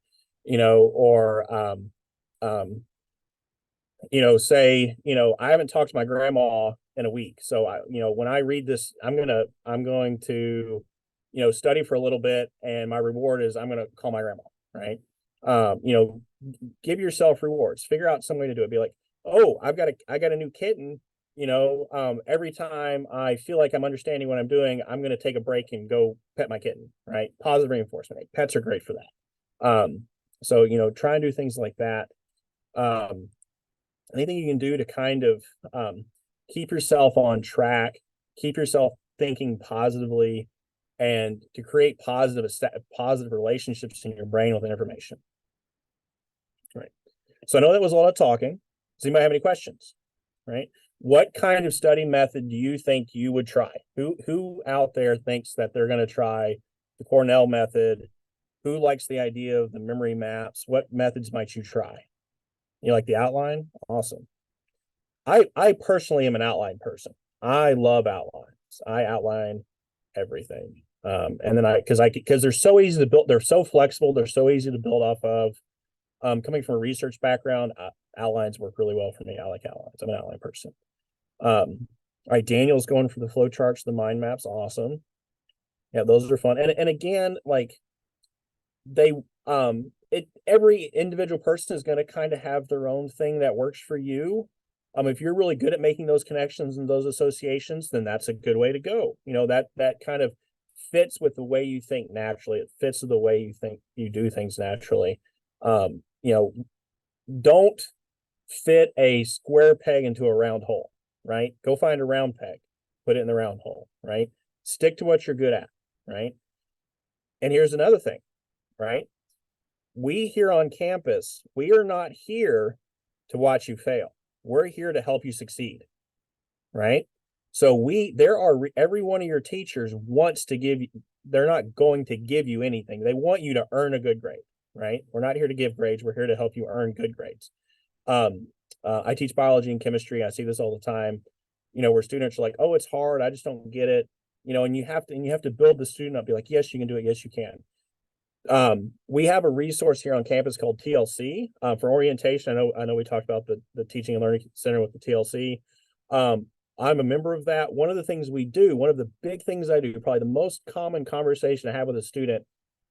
you know, say, you know, I haven't talked to my grandma in a week. So when I read this, I'm going to, you know, study for a little bit, and my reward is I'm going to call my grandma, right? You know, give yourself rewards, figure out some way to do it. Be like, oh, I got a new kitten. You know, every time I feel like I'm understanding what I'm doing, I'm going to take a break and go pet my kitten, right? Positive reinforcement. Pets are great for that. So, you know, try and do things like that. Anything you can do to kind of keep yourself on track, keep yourself thinking positively, and to create positive relationships in your brain with information. Right. So I know that was a lot of talking. Does anybody have any questions? Right. What kind of study method do you think you would try? Who out there thinks that they're going to try the Cornell method? Who likes the idea of the memory maps? What methods might you try? You like the outline? Awesome. I personally am an outline person. I love outlines. I outline everything. And then because they're so easy to build, they're so flexible, they're so easy to build off of. Coming from a research background, outlines work really well for me. I like outlines. I'm an outline person. All right, Daniel's going for the flow charts, the mind maps. Awesome. Yeah, those are fun. And again, like every individual person is going to kind of have their own thing that works for you. If you're really good at making those connections and those associations, then that's a good way to go. That kind of fits with the way you think naturally. It fits with the way you think you do things naturally. Don't fit a square peg into a round hole, right? Go find a round peg, put it in the round hole, right? Stick to what you're good at, right? And here's another thing, right? We here on campus, we are not here to watch you fail. We're here to help you succeed, right? So every one of your teachers wants to give you, they're not going to give you anything. They want you to earn a good grade, right? We're not here to give grades. We're here to help you earn good grades. I teach biology and chemistry. I see this all the time, where students are like, oh, it's hard. I just don't get it. And you have to build the student up, be like, yes, you can do it. Yes, you can. We have a resource here on campus called TLC, for orientation. I know we talked about the Teaching and Learning Center with the TLC. I'm a member of that. One of the things we do, one of the big things I do, probably the most common conversation I have with a student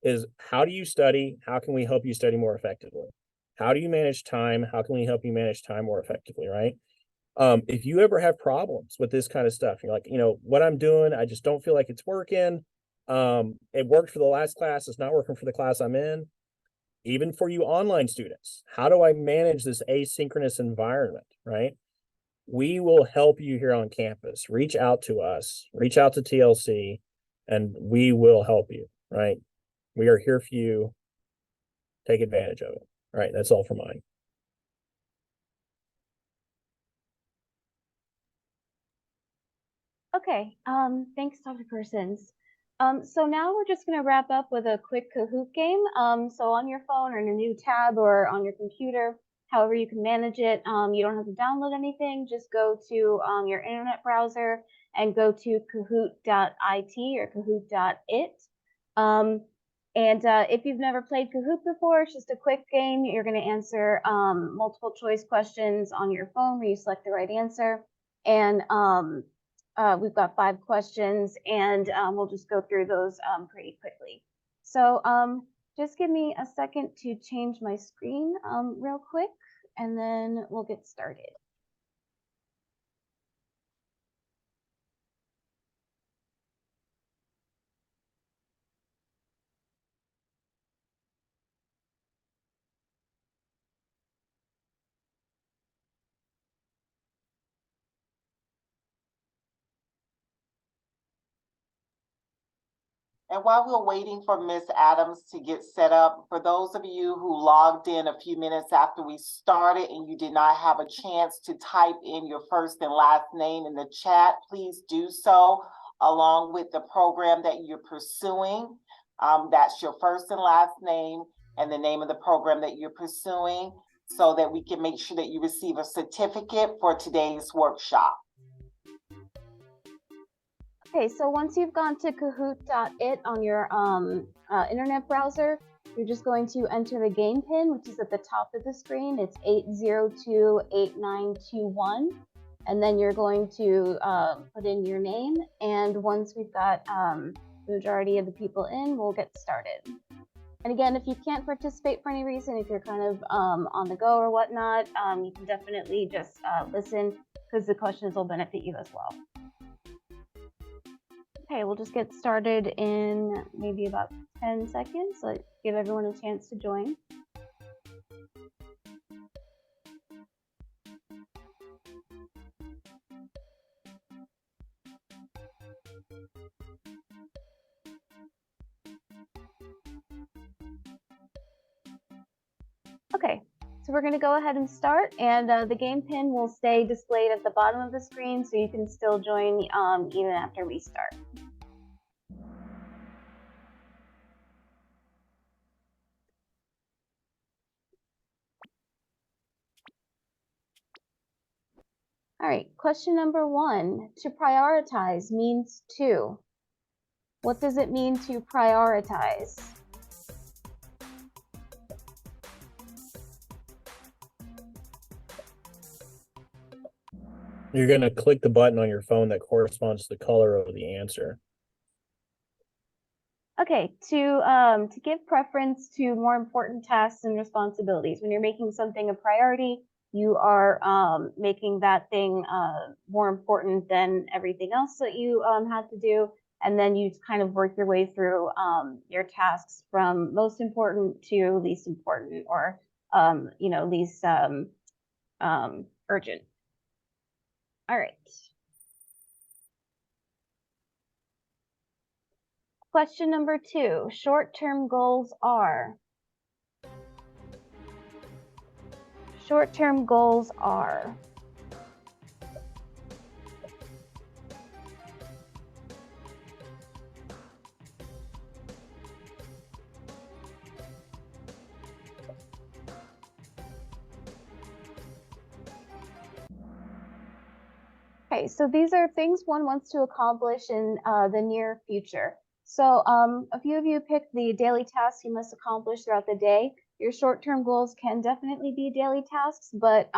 is, how do you study? How can we help you study more effectively? How do you manage time? How can we help you manage time more effectively, right? If you ever have problems with this kind of stuff, you're like, what I'm doing, I just don't feel like it's working. It worked for the last class, it's not working for the class I'm in. Even for you online students, how do I manage this asynchronous environment, right? We will help you here on campus. Reach out to us, reach out to TLC, and we will help you, right? We are here for you. Take advantage of it. All right, that's all for mine. Okay, thanks, Dr. Persons. So now we're just gonna wrap up with a quick Kahoot game. So on your phone or in a new tab or on your computer, however you can manage it, you don't have to download anything. Just go to your internet browser and go to kahoot.it or kahoot.it. If you've never played Kahoot before, it's just a quick game. You're gonna answer multiple choice questions on your phone where you select the right answer. And we've got 5 questions, and we'll just go through those pretty quickly. So just give me a second to change my screen real quick, and then we'll get started. And while we're waiting for Ms. Adams to get set up, for those of you who logged in a few minutes after we started and you did not have a chance to type in your first and last name in the chat, please do so along with the program that you're pursuing. That's your first and last name and the name of the program that you're pursuing, so that we can make sure that you receive a certificate for today's workshop. Okay, so once you've gone to kahoot.it on your internet browser, you're just going to enter the game pin, which is at the top of the screen. It's 8028921. And then you're going to put in your name. And once we've got the majority of the people in, we'll get started. And again, if you can't participate for any reason, if you're kind of on the go or whatnot, you can definitely just listen, because the questions will benefit you as well. Okay, we'll just get started in maybe about 10 seconds. So give everyone a chance to join. Okay, so we're going to go ahead and start, and the game pin will stay displayed at the bottom of the screen, so you can still join even after we start. All right, question number 1. To prioritize means to. What does it mean to prioritize? You're going to click the button on your phone that corresponds to the color of the answer. Okay, to give preference to more important tasks and responsibilities. When you're making something a priority, you are making that thing more important than everything else that you have to do. And then you kind of work your way through your tasks from most important to least important, or least urgent. All right. Question number 2, short-term goals are. Short-term goals are. Okay, so these are things one wants to accomplish in the near future. So a few of you picked the daily tasks you must accomplish throughout the day. Your short-term goals can definitely be daily tasks, but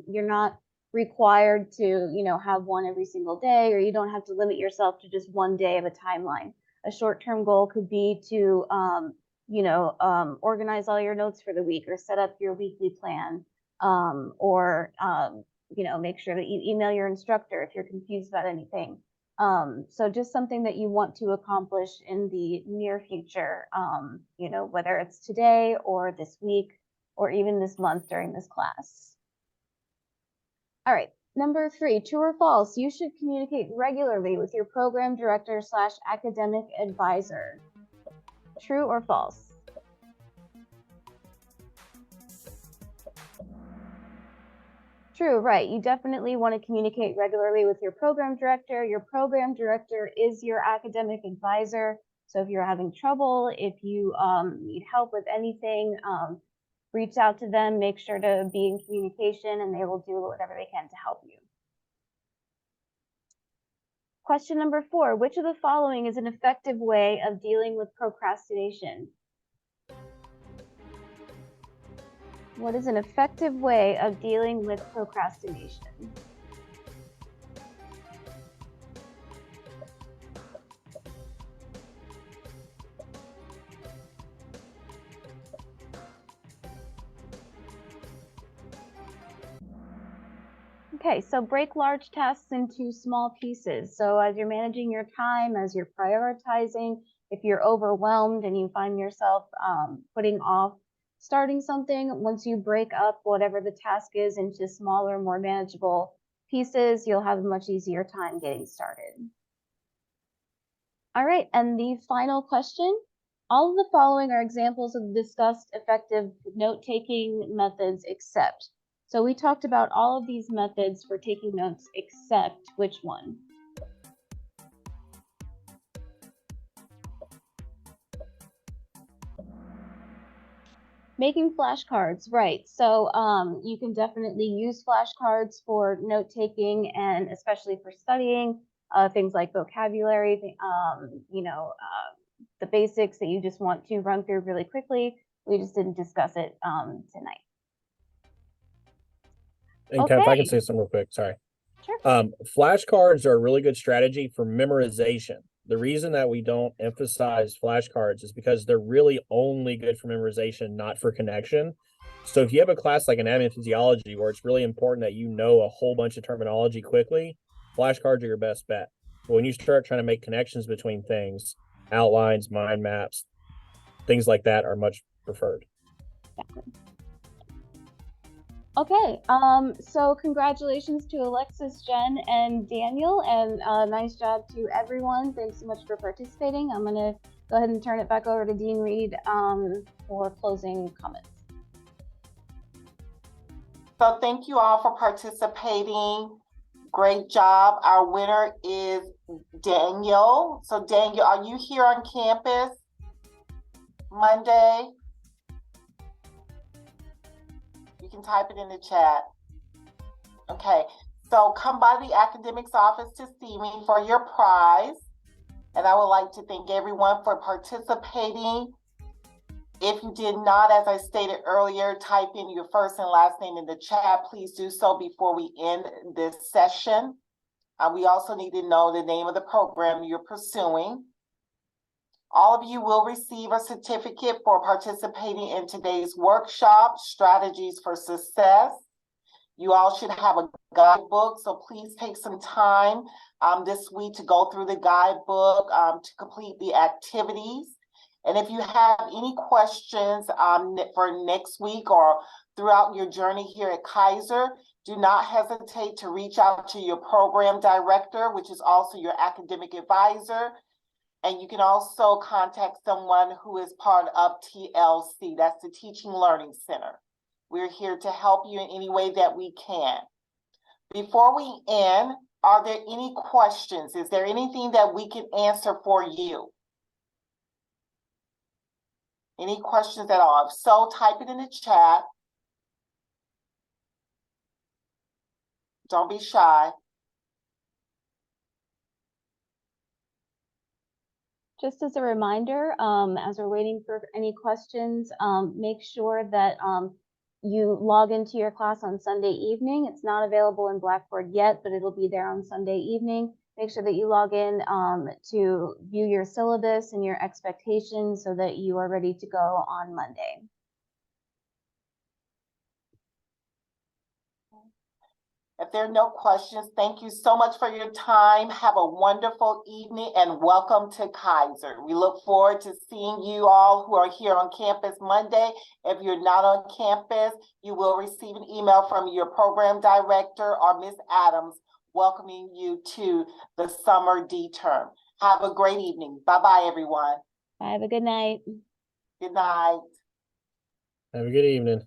you're not required to, have one every single day, or you don't have to limit yourself to just one day of a timeline. A short-term goal could be to, organize all your notes for the week, or set up your weekly plan, or make sure that you email your instructor if you're confused about anything. So just something that you want to accomplish in the near future, whether it's today or this week or even this month during this class. All right, number 3, true or false, you should communicate regularly with your program director / academic advisor. True or false? True, right. You definitely want to communicate regularly with your program director. Your program director is your academic advisor. So if you're having trouble, if you need help with anything, reach out to them, make sure to be in communication, and they will do whatever they can to help you. Question number 4, which of the following is an effective way of dealing with procrastination? What is an effective way of dealing with procrastination? Okay, so break large tasks into small pieces. So as you're managing your time, as you're prioritizing, if you're overwhelmed and you find yourself putting off starting something, once you break up whatever the task is into smaller, more manageable pieces, you'll have a much easier time getting started. All right, and the final question. All of the following are examples of discussed effective note-taking methods except. So we talked about all of these methods for taking notes except which one? Making flashcards, right. So you can definitely use flashcards for note-taking, and especially for studying things like vocabulary, the basics that you just want to run through really quickly. We just didn't discuss it tonight. And Kev, if I can Okay. say something real quick, sorry. Sure. Flashcards are a really good strategy for memorization. The reason that we don't emphasize flashcards is because they're really only good for memorization, not for connection. So if you have a class like anatomy and physiology where it's really important that you know a whole bunch of terminology quickly, flashcards are your best bet. But when you start trying to make connections between things, outlines, mind maps, things like that are much preferred. Exactly. Okay, so congratulations to Alexis, Jen, and Daniel, and nice job to everyone. Thanks so much for participating. I'm going to go ahead and turn it back over to Dean Reed for closing comments. So thank you all for participating. Great job. Our winner is Daniel. So Daniel, are you here on campus Monday? You can type it in the chat. Okay, so come by the academics office to see me for your prize. And I would like to thank everyone for participating. If you did not, as I stated earlier, type in your first and last name in the chat. Please do so before we end this session. We also need to know the name of the program you're pursuing. All of you will receive a certificate for participating in today's workshop, Strategies for Success. You all should have a guidebook, so please take some time this week to go through the guidebook to complete the activities. And if you have any questions for next week or throughout your journey here at Kaiser, do not hesitate to reach out to your program director, which is also your academic advisor. And you can also contact someone who is part of TLC, that's the Teaching Learning Center. We're here to help you in any way that we can. Before we end, are there any questions? Is there anything that we can answer for you? Any questions at all? If so, type it in the chat. Don't be shy. Just as a reminder, as we're waiting for any questions, make sure that you log into your class on Sunday evening. It's not available in Blackboard yet, but it'll be there on Sunday evening. Make sure that you log in to view your syllabus and your expectations so that you are ready to go on Monday. If there are no questions, thank you so much for your time. Have a wonderful evening and welcome to Kaiser. We look forward to seeing you all who are here on campus Monday. If you're not on campus, you will receive an email from your program director or Ms. Adams welcoming you to the summer D term. Have a great evening. Bye-bye, everyone. Have a good night. Good night. Have a good evening.